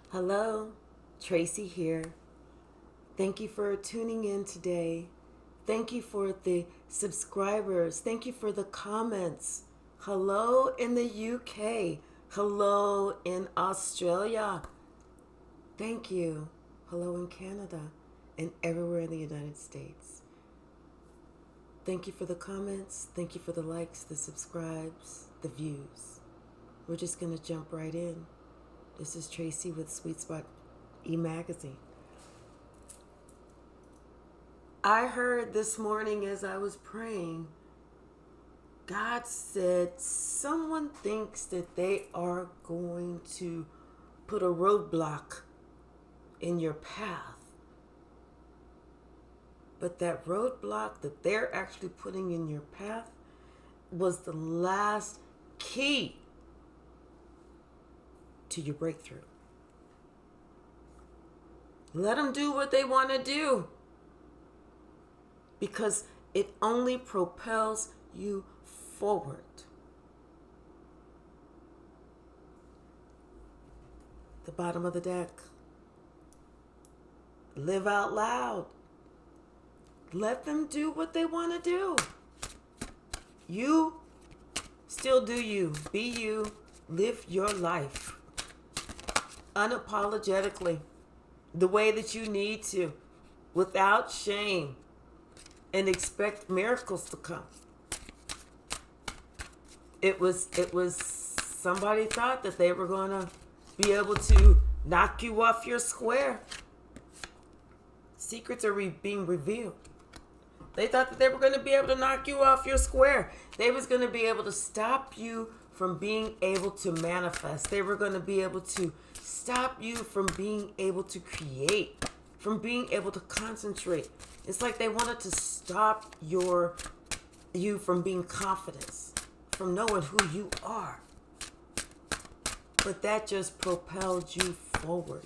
Hello, Tracy here. Thank you for tuning in today. Thank you for the subscribers. Thank you for the comments. Hello in the UK. Hello in Australia. Thank you. Hello in Canada and everywhere in the United States. Thank you for the comments. Thank you for the likes, the subscribes, the views. We're just going to jump right in. This is Tracy with Sweet Spot E-Magazine. I heard this morning as I was praying, God said someone thinks that they are going to put a roadblock in your path. But that roadblock that they're actually putting in your path was the last key to your breakthrough. Let them do what they want to do, because it only propels you forward. The bottom of the deck. Live out loud. Let them do what they want to do. You still do you. Be you. Live your life unapologetically, the way that you need to, without shame, and expect miracles to come. It was somebody thought that they were going to be able to knock you off your square. Secrets are being revealed. They thought that they were going to be able to knock you off your square. They was going to be able to stop you from being able to manifest. They were going to be able to stop you from being able to create, from being able to concentrate. It's like they wanted to stop you from being confident, from knowing who you are. But that just propelled you forward.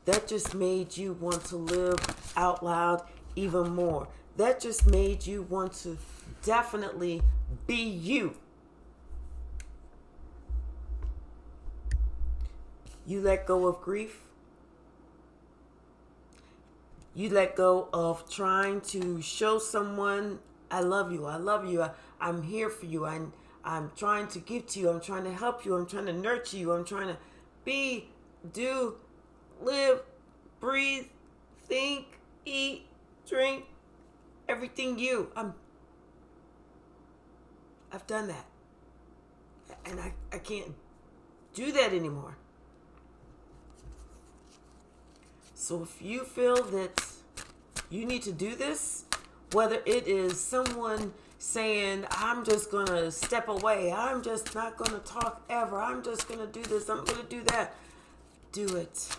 That just made you want to live out loud even more. That just made you want to definitely be you. You let go of grief. You let go of trying to show someone, I love you, I'm here for you, I'm trying to give to you, I'm trying to help you, I'm trying to nurture you, I'm trying to be, do, live, breathe, think, eat, drink, everything you. I've done that. And I can't do that anymore. So if you feel that you need to do this, whether it is someone saying, I'm just going to step away, I'm just not going to talk ever, I'm just going to do this, I'm going to do that, do it.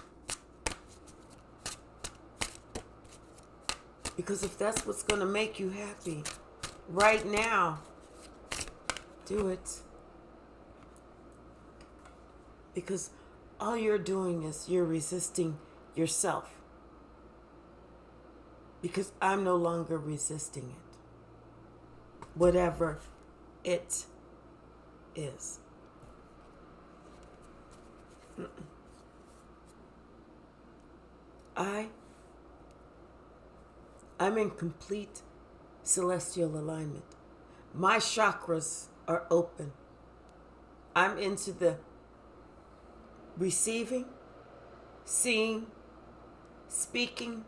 Because if that's what's going to make you happy right now, do it. Because all you're doing is you're resisting yourself. Because I'm no longer resisting it. Whatever it is. I'm in complete celestial alignment. My chakras are open. I'm into the receiving, seeing, speaking,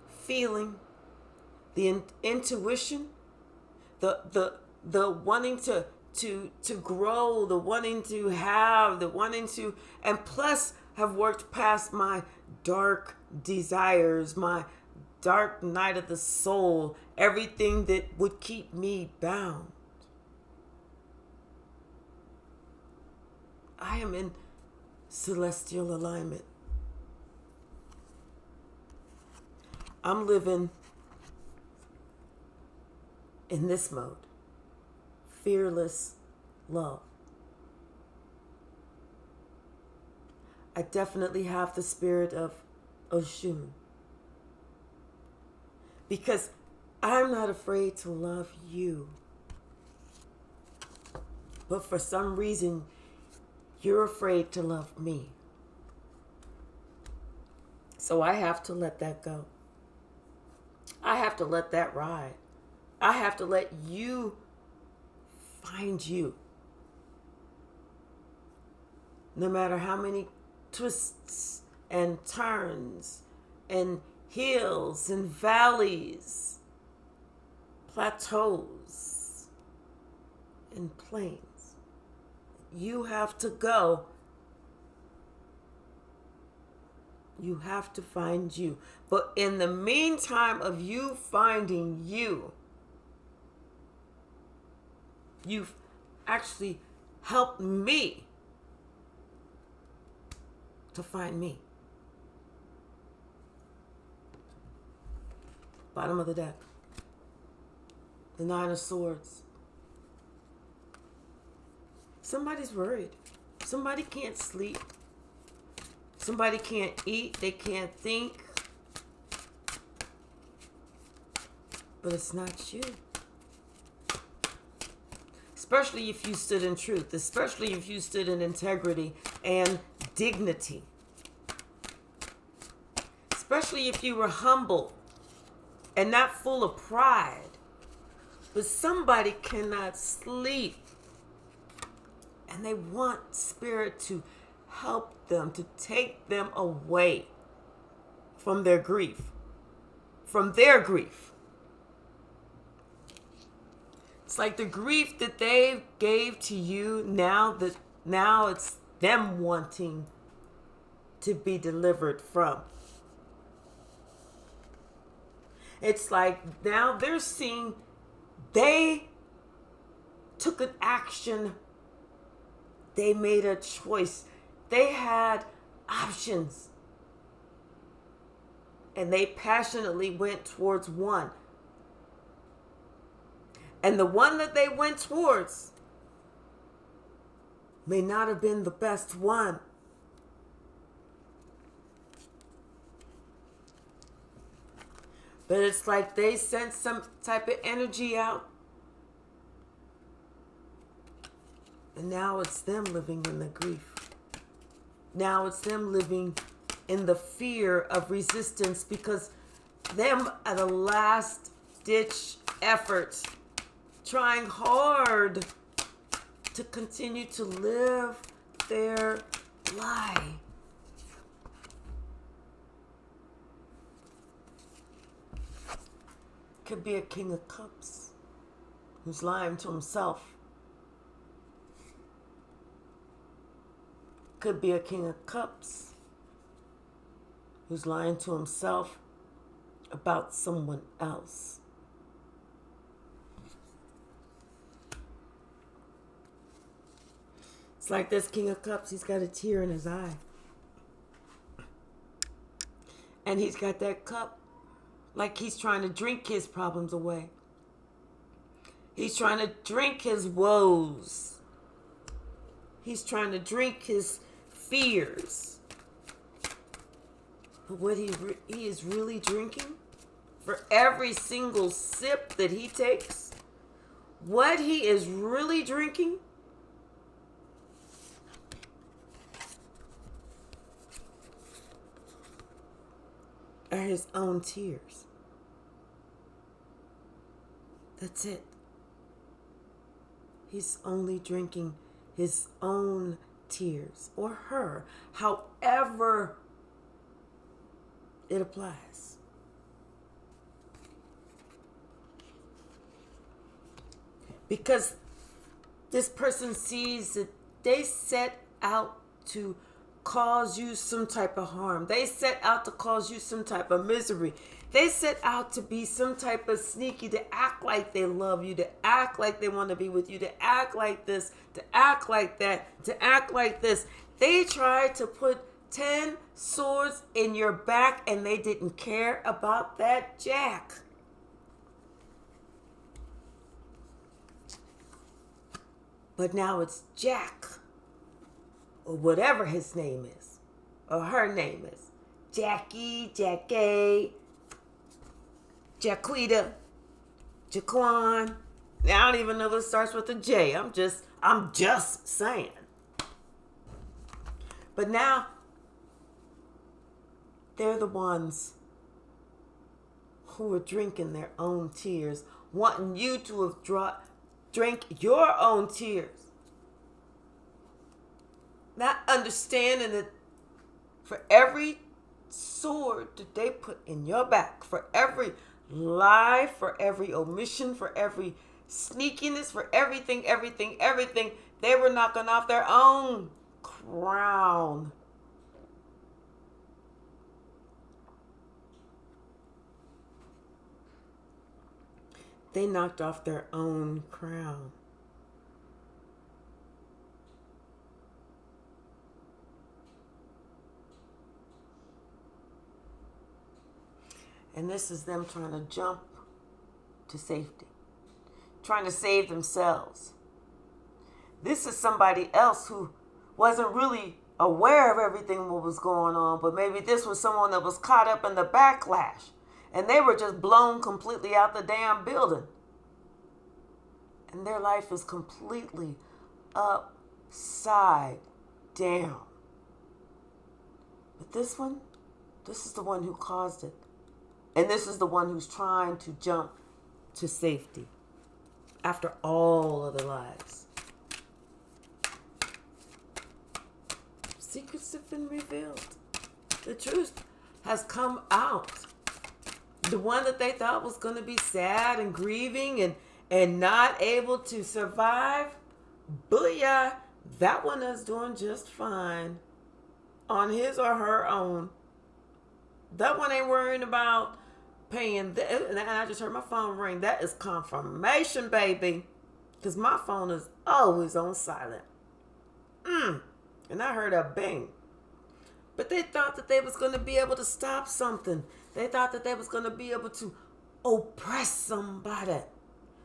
feeling, the intuition, the wanting to grow, the wanting to have, the wanting to, and plus have worked past my dark desires, my dark night of the soul, everything that would keep me bound. I am in celestial alignment. I'm living in this mode. Fearless love. I definitely have the spirit of Oshun. Because I'm not afraid to love you. But for some reason, you're afraid to love me. So I have to let that go. I have to let that ride. I have to let you find you. No matter how many twists and turns and hills and valleys, plateaus and plains, you have to go. You have to find you. But in the meantime of you finding you, you've actually helped me to find me. Bottom of the deck. The Nine of Swords. Somebody's worried. Somebody can't sleep. Somebody can't eat. They can't think. But it's not you. Especially if you stood in truth. Especially if you stood in integrity and dignity. Especially if you were humble and not full of pride. But somebody cannot sleep. And they want spirit to help them, to take them away from their grief. From their grief. It's like the grief that they gave to you, now it's them wanting to be delivered from. It's like now they're seeing they took an action. They made a choice. They had options. And they passionately went towards one. And the one that they went towards may not have been the best one. But it's like they sent some type of energy out. And now it's them living in the grief. Now it's them living in the fear of resistance because them at a last ditch effort, trying hard to continue to live their lie. Could be a King of Cups who's lying to himself. Could be a King of Cups who's lying to himself about someone else. It's like this King of Cups, he's got a tear in his eye. And he's got that cup like he's trying to drink his problems away. He's trying to drink his woes. He's trying to drink his fears. But what he is really drinking, for every single sip that he takes, what he is really drinking are his own tears. That's it. He's only drinking his own tears, or her, however it applies. Because this person sees that they set out to cause you some type of harm. They set out to cause you some type of misery. They set out to be some type of sneaky, to act like they love you, to act like they want to be with you, to act like this, to act like that, to act like this. They tried to put 10 swords in your back and they didn't care about that jack. But now it's Jack, or whatever his name is, or her name is. Jackie, Jackie, Jaquita, Jaquan. Now, I don't even know if it starts with a J. I'm just saying. But now, They're the ones who are drinking their own tears, wanting you to have drink your own tears. Not understanding that for every sword that they put in your back, for every lie, for every omission, for every sneakiness, for everything, they were knocking off their own crown. They knocked off their own crown. And this is them trying to jump to safety, trying to save themselves. This is somebody else who wasn't really aware of everything what was going on, but maybe this was someone that was caught up in the backlash, and they were just blown completely out the damn building. And their life is completely upside down. But this is the one who caused it. And this is the one who's trying to jump to safety after all of their lives. Secrets have been revealed. The truth has come out. The one that they thought was going to be sad and grieving and not able to survive, booyah, that one is doing just fine on his or her own. That one ain't worrying about paying. And I just heard my phone ring. That is confirmation, baby. Because my phone is always on silent. And I heard a bang. But they thought that they was going to be able to stop something. They thought that they was going to be able to oppress somebody.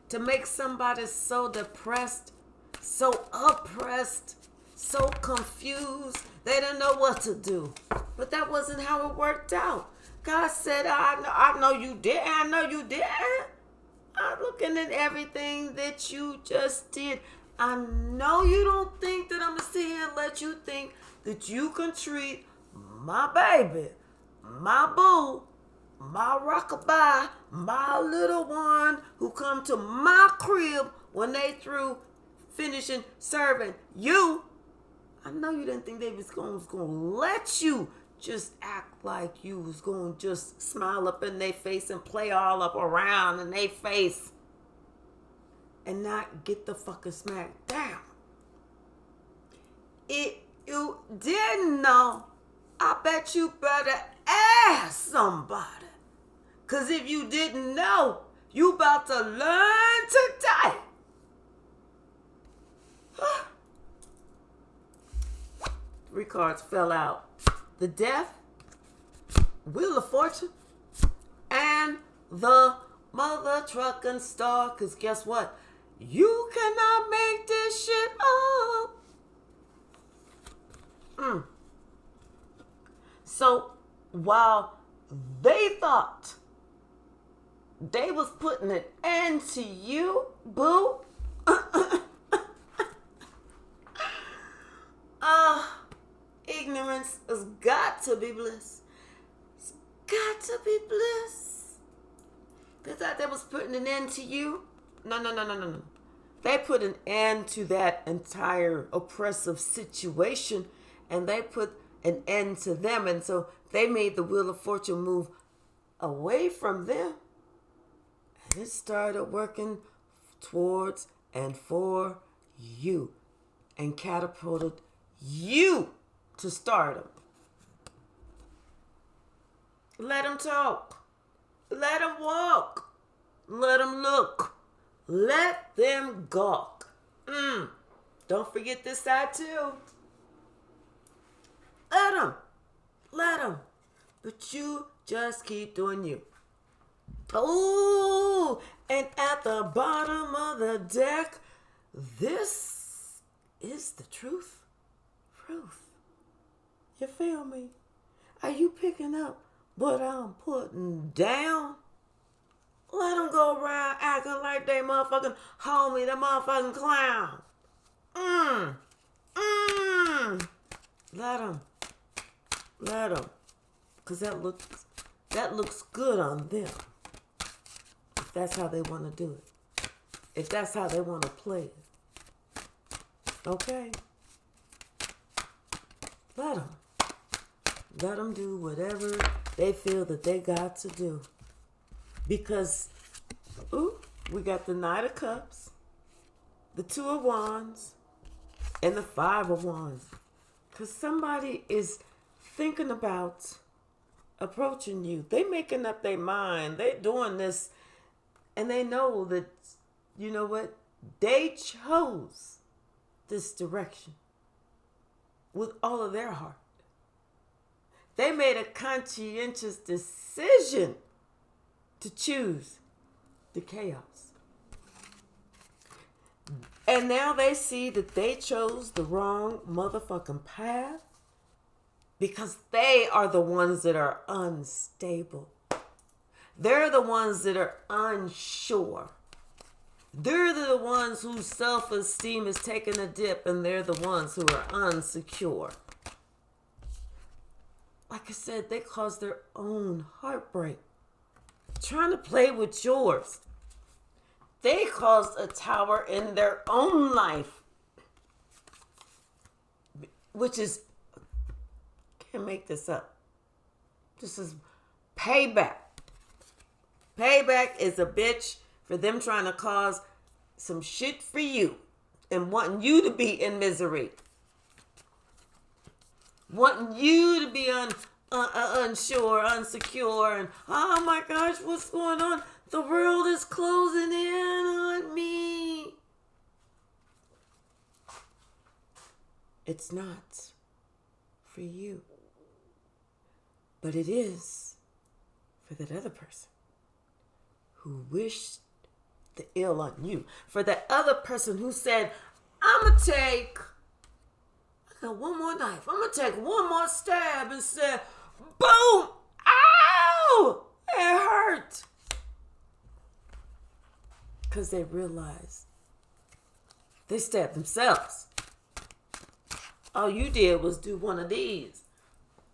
To make somebody so depressed, so oppressed, so confused. They didn't know what to do. But that wasn't how it worked out. God said, I know you did. I know you did. I'm looking at everything that you just did. I know you don't think that I'm going to sit here and let you think that you can treat my baby, my boo, my rockabye, my little one who come to my crib when they through finishing serving you. I know you didn't think they was going to let you just act like you was going to just smile up in their face and play all up around in their face and not get the fucking smack down. You didn't know, I bet you better ask somebody. Because if you didn't know, you about to learn today. 3 cards fell out. The Death, Wheel of Fortune, and the Mother Truckin' Star. Because guess what? You cannot make this shit up. So while they thought they was putting an end to you, boo, ignorance has got to be bliss. It's got to be bliss. They thought they was putting an end to you. No. They put an end to that entire oppressive situation, and they put an end to them. And so they made the Wheel of Fortune move away from them. And it started working towards and for you and catapulted you to stardom. Let them talk. Let them walk. Let them look. Let them gawk. Don't forget this side too. Let them. But you just keep doing you. Oh, and at the bottom of the deck, this is the truth. You feel me? Are you picking up what I'm putting down? Let them go around acting like they motherfucking homie, the motherfucking clown. Let them. Because that looks good on them. If that's how they want to do it. If that's how they want to play it. Okay? Let them. Let them do whatever they feel that they got to do. Because, we got the Knight of Cups, the Two of Wands, and the Five of Wands. Because somebody is thinking about approaching you. They making up their mind. They doing this. And they know that, you know what? They chose this direction with all of their heart. They made a conscientious decision to choose the chaos. And now they see that they chose the wrong motherfucking path because they are the ones that are unstable. They're the ones that are unsure. They're the ones whose self-esteem is taking a dip, and they're the ones who are unsecure. Like I said, they cause their own heartbreak. Trying to play with yours. They caused a tower in their own life. Which is, can't make this up. This is payback. Payback is a bitch for them trying to cause some shit for you and wanting you to be in misery. Wanting you to be unsure, unsecure, and oh my gosh, what's going on? The world is closing in on me. It's not for you, but it is for that other person who wished the ill on you. For that other person who said, I got one more knife. I'm going to take one more stab and said, boom! Ow! It hurt. Because they realized they stabbed themselves. All you did was do one of these.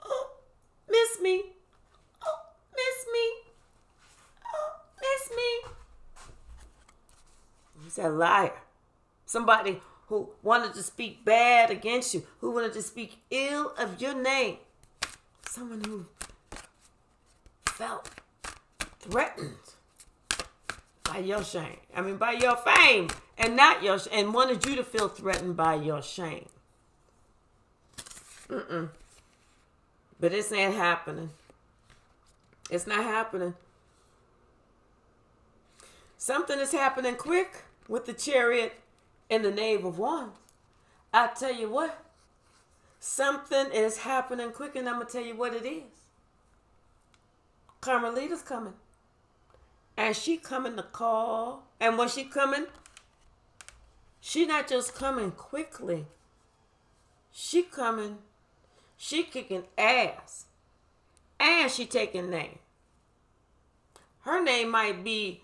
Oh, miss me. Oh, miss me. Oh, miss me. He's a liar. Somebody who wanted to speak bad against you, who wanted to speak ill of your name. Someone who felt threatened by your shame. By your fame, and not your and wanted you to feel threatened by your shame. But this ain't happening. It's not happening. Something is happening quick with the Chariot and the Knave of Wands. I tell you what, something is happening quick, and I'm going to tell you what it is. Carmelita's coming. And she coming to call. And when she coming, she not just coming quickly. She coming, she kicking ass. And she taking name. Her name might be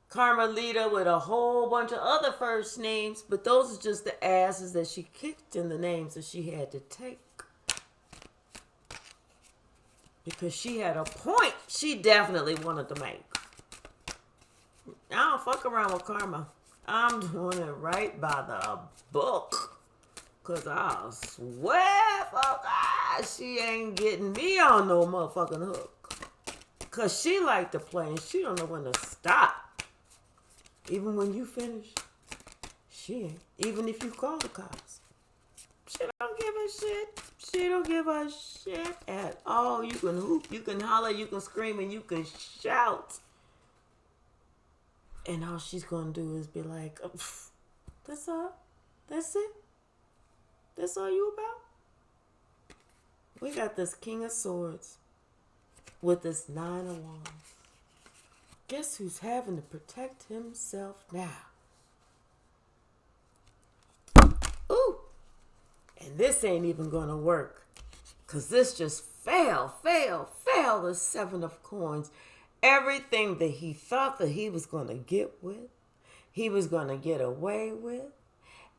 Carmelita with a whole bunch of other first names, but those are just the asses that she kicked in the names that she had to take. Because she had a point she definitely wanted to make. I don't fuck around with karma. I'm doing it right by the book. Because I swear, fuck, she ain't getting me on no motherfucking hook. Because she like to play and she don't know when to stop. Even when you finish, she ain't. Even if you call the cops, she don't give a shit. She don't give a shit at all. You can hoop, you can holler, you can scream, and you can shout. And all she's going to do is be like, oh, that's all? That's it? That's all you about? We got this King of Swords with this Nine of Wands. Guess who's having to protect himself now? Ooh. And this ain't even going to work. Because this just failed. The Seven of Coins. Everything that he thought that he was going to get with, he was going to get away with.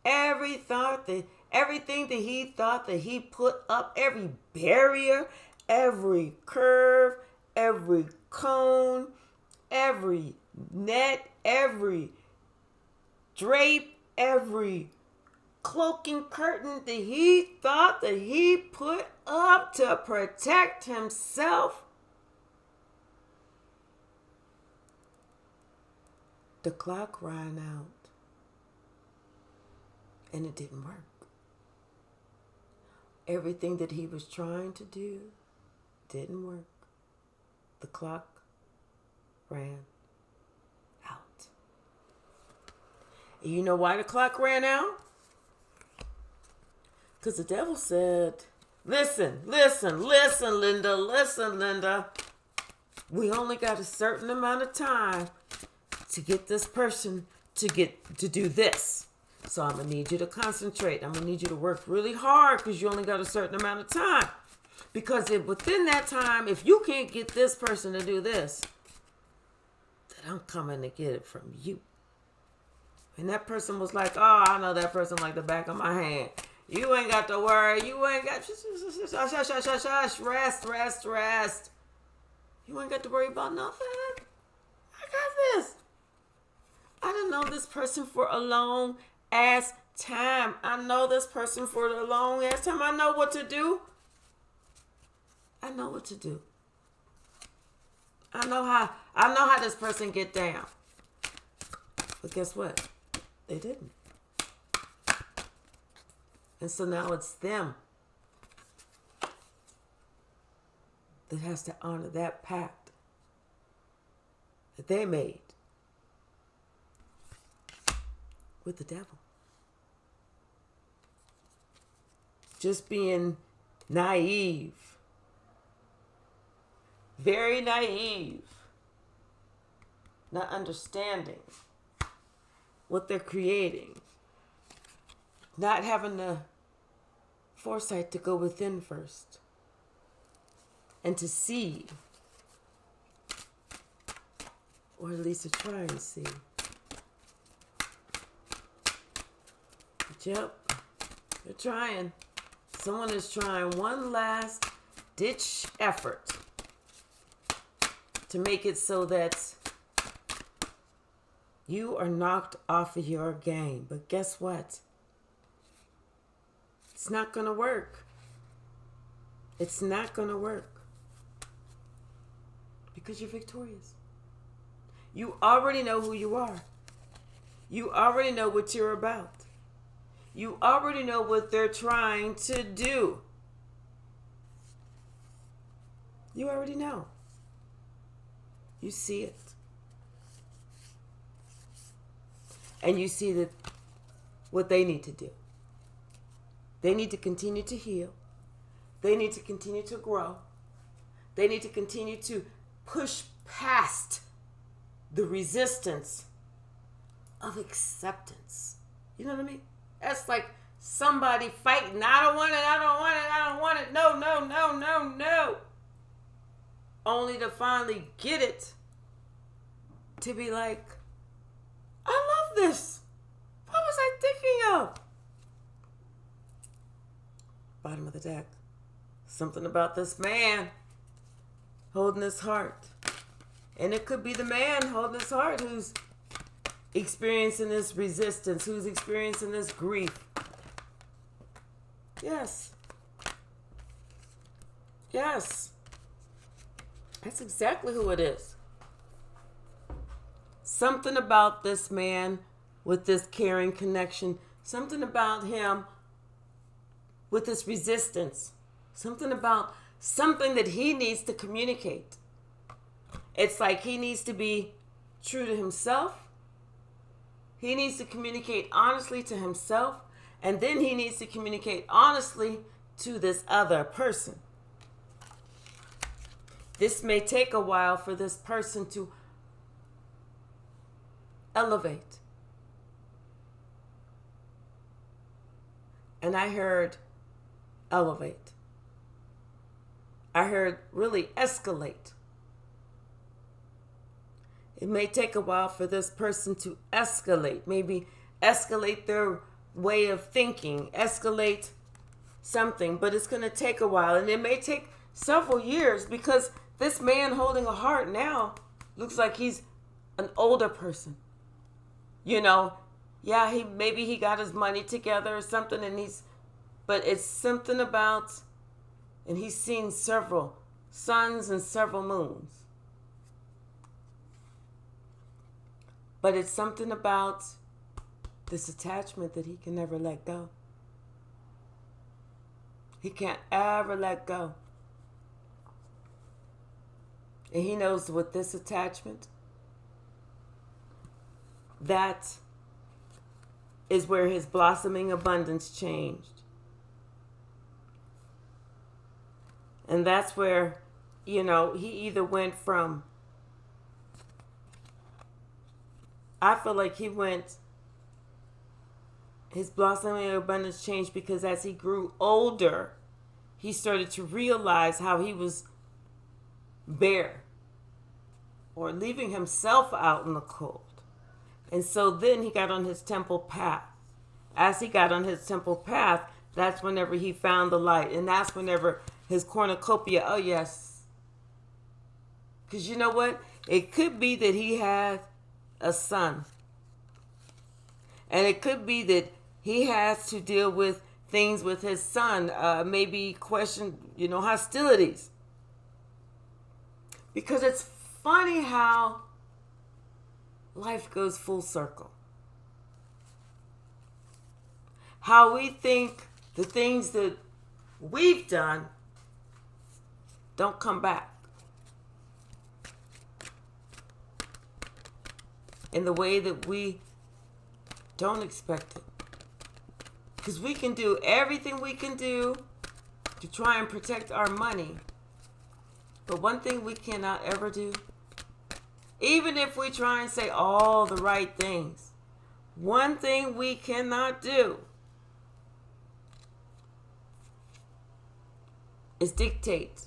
Everything that he thought that he put up, every barrier, every curve, every cone, every net, every drape, every cloaking curtain that he thought that he put up to protect himself. The clock ran out, and it didn't work. Everything that he was trying to do didn't work. The clock ran out. And you know why the clock ran out? Because the devil said, listen, Linda. We only got a certain amount of time to get this person to do this. So I'm going to need you to concentrate. I'm going to need you to work really hard because you only got a certain amount of time. Because if within that time, if you can't get this person to do this, then I'm coming to get it from you. And that person was like, oh, I know that person like the back of my hand. You ain't got to worry. You ain't got, shush, rest. You ain't got to worry about nothing. I got this. I done know this person for a long ass time. I know this person for a long ass time. I know what to do. I know how this person get down. But guess what? They didn't. And so now it's them that has to honor that pact that they made with the devil. Just being naive. Very naive. Not understanding what they're creating. Not having the foresight to go within first. And to see. Or at least to try and see. Yep, they're trying. Someone is trying one last ditch effort to make it so that you are knocked off of your game. But guess what? It's not going to work. It's not going to work. Because you're victorious. You already know who you are. You already know what you're about. You already know what they're trying to do. You already know. You see it. And you see that what they need to do. They need to continue to heal. They need to continue to grow. They need to continue to push past the resistance of acceptance. You know what I mean? That's like somebody fighting. I don't want it. No. Only to finally get it. To be like, I love this. What was I thinking of? Bottom of the deck. Something about this man holding his heart. And it could be the man holding his heart who's experiencing this resistance, who's experiencing this grief. Yes. That's exactly who it is. Something about this man with this caring connection. Something about him with this resistance. Something about something that he needs to communicate. It's like he needs to be true to himself. He needs to communicate honestly to himself. And then he needs to communicate honestly to this other person. This may take a while for this person to elevate. And I heard elevate. I heard really escalate. It may take a while for this person to escalate. Maybe escalate their way of thinking. Escalate something. But it's going to take a while. And it may take several years, because this man holding a heart now looks like he's an older person. You know, yeah, he got his money together or something, but it's something about, and he's seen several suns and several moons. But it's something about this attachment that he can never let go. He can't ever let go. And he knows with this attachment, that is where his blossoming abundance changed. And that's where, he either went from, I feel like his blossoming abundance changed because as he grew older, he started to realize how he was bare or leaving himself out in the cold. And so then he got on his temple path. As he got on his temple path, that's whenever he found the light. And that's whenever his cornucopia, oh yes. Because you know what? It could be that he had a son. And it could be that he has to deal with things with his son, maybe question, hostilities. Because it's funny how life goes full circle. How we think the things that we've done don't come back in the way that we don't expect it. Because we can do everything we can do to try and protect our money. But one thing we cannot ever do, even if we try and say all the right things, one thing we cannot do is dictate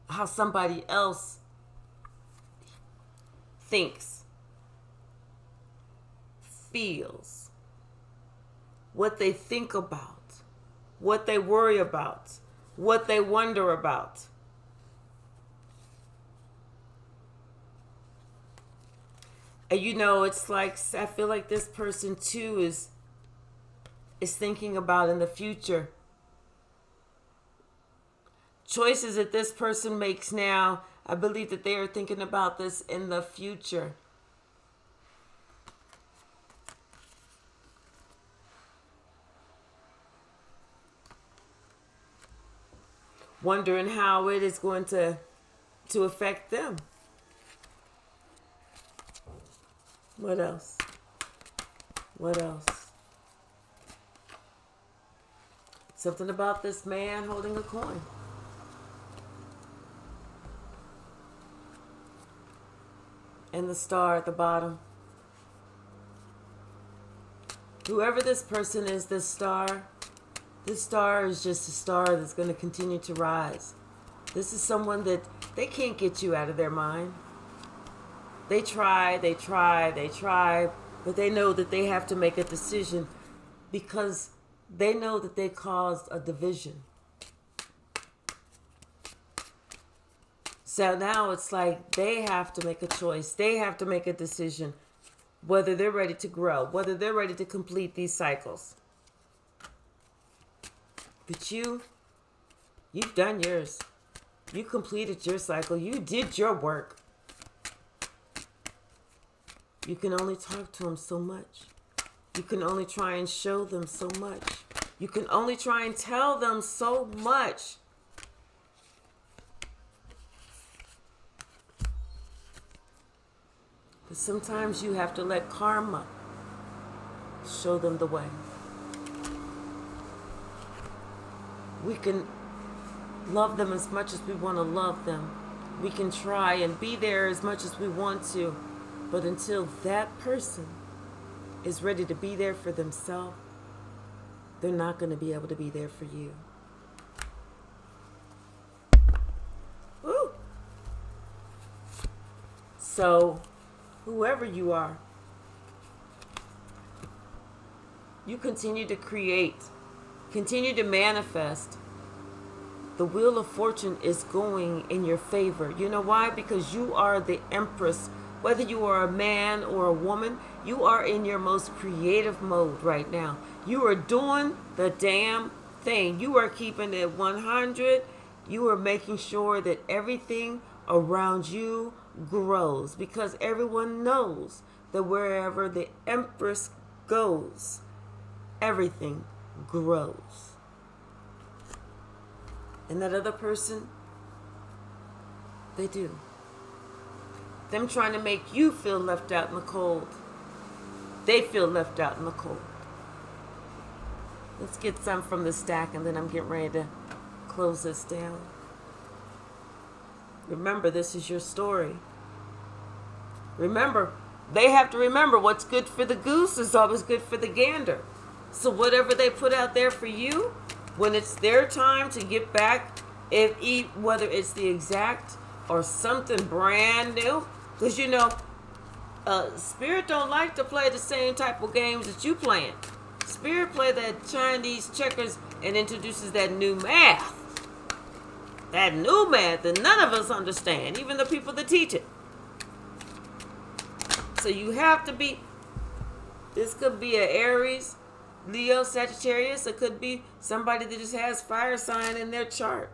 how somebody else thinks, feels, what they think about, what they worry about, what they wonder about. And it's like, I feel like this person too is thinking about in the future. Choices that this person makes now, I believe that they are thinking about this in the future. Wondering how it is going to affect them. What else? What else? Something about this man holding a coin. And the star at the bottom. Whoever this person is, this star is just a star that's going to continue to rise. This is someone that they can't get you out of their mind. They try, but they know that they have to make a decision because they know that they caused a division. So now it's like they have to make a choice. They have to make a decision whether they're ready to grow, whether they're ready to complete these cycles. But you've done yours. You completed your cycle. You did your work. You can only talk to them so much. You can only try and show them so much. You can only try and tell them so much. But sometimes you have to let karma show them the way. We can love them as much as we want to love them. We can try and be there as much as we want to. But until that person is ready to be there for themselves, they're not going to be able to be there for you. Woo! So, whoever you are, you continue to create, continue to manifest the wheel of fortune is going in your favor. You know why? Because you are the empress. Whether you are a man or a woman, you are in your most creative mode right now. You are doing the damn thing. You are keeping it 100. You are making sure that everything around you grows, because everyone knows that wherever the empress goes, everything grows. And that other person, they do. Them trying to make you feel left out in the cold. They feel left out in the cold. Let's get some from the stack, and then I'm getting ready to close this down. Remember, this is your story. Remember, they have to remember what's good for the goose is always good for the gander. So whatever they put out there for you, when it's their time to get back, whether it's the exact or something brand new, because you know, Spirit don't like to play the same type of games that you playing. Spirit play that Chinese checkers and introduces that new math. That new math that none of us understand, even the people that teach it. So you have to be, this could be an Aries, Leo, Sagittarius. It could be somebody that just has fire sign in their chart.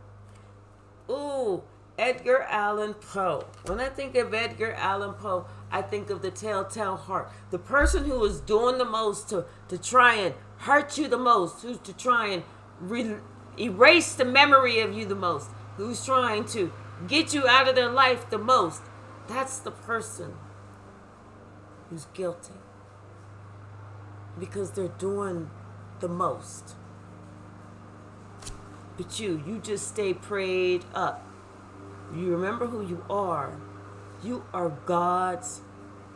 Ooh, Edgar Allan Poe. When I think of Edgar Allan Poe, I think of the telltale heart. The person who is doing the most to try and hurt you the most, who's to try and erase the memory of you the most, who's trying to get you out of their life the most. That's the person who's guilty, because they're doing the most. But you just stay prayed up. You remember who you are. You are God's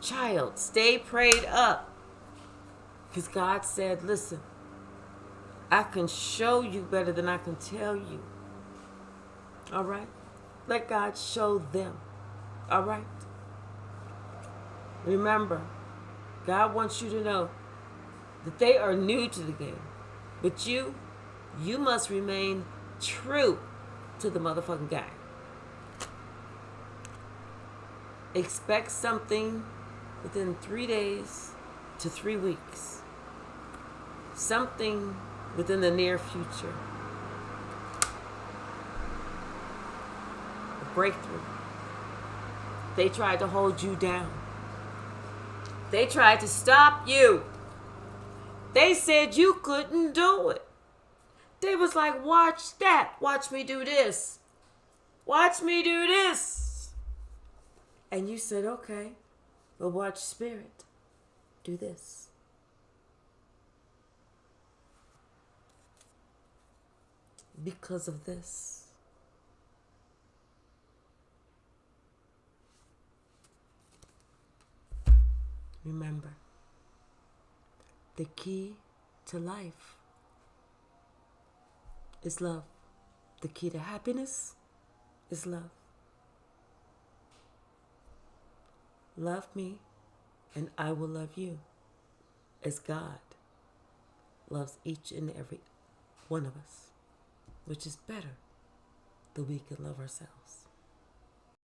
child. Stay prayed up. Because God said, listen, I can show you better than I can tell you. All right? Let God show them. All right? Remember, God wants you to know that they are new to the game. But you must remain true to the motherfucking game. Expect something within 3 days to 3 weeks. Something within the near future. A breakthrough. They tried to hold you down. They tried to stop you. They said you couldn't do it. They was like, watch that. Watch me do this. Watch me do this. And you said, okay, well, watch Spirit do this. Because of this. Remember, the key to life is love. The key to happiness is love. Love me, and I will love you, as God loves each and every one of us, which is better than we can love ourselves.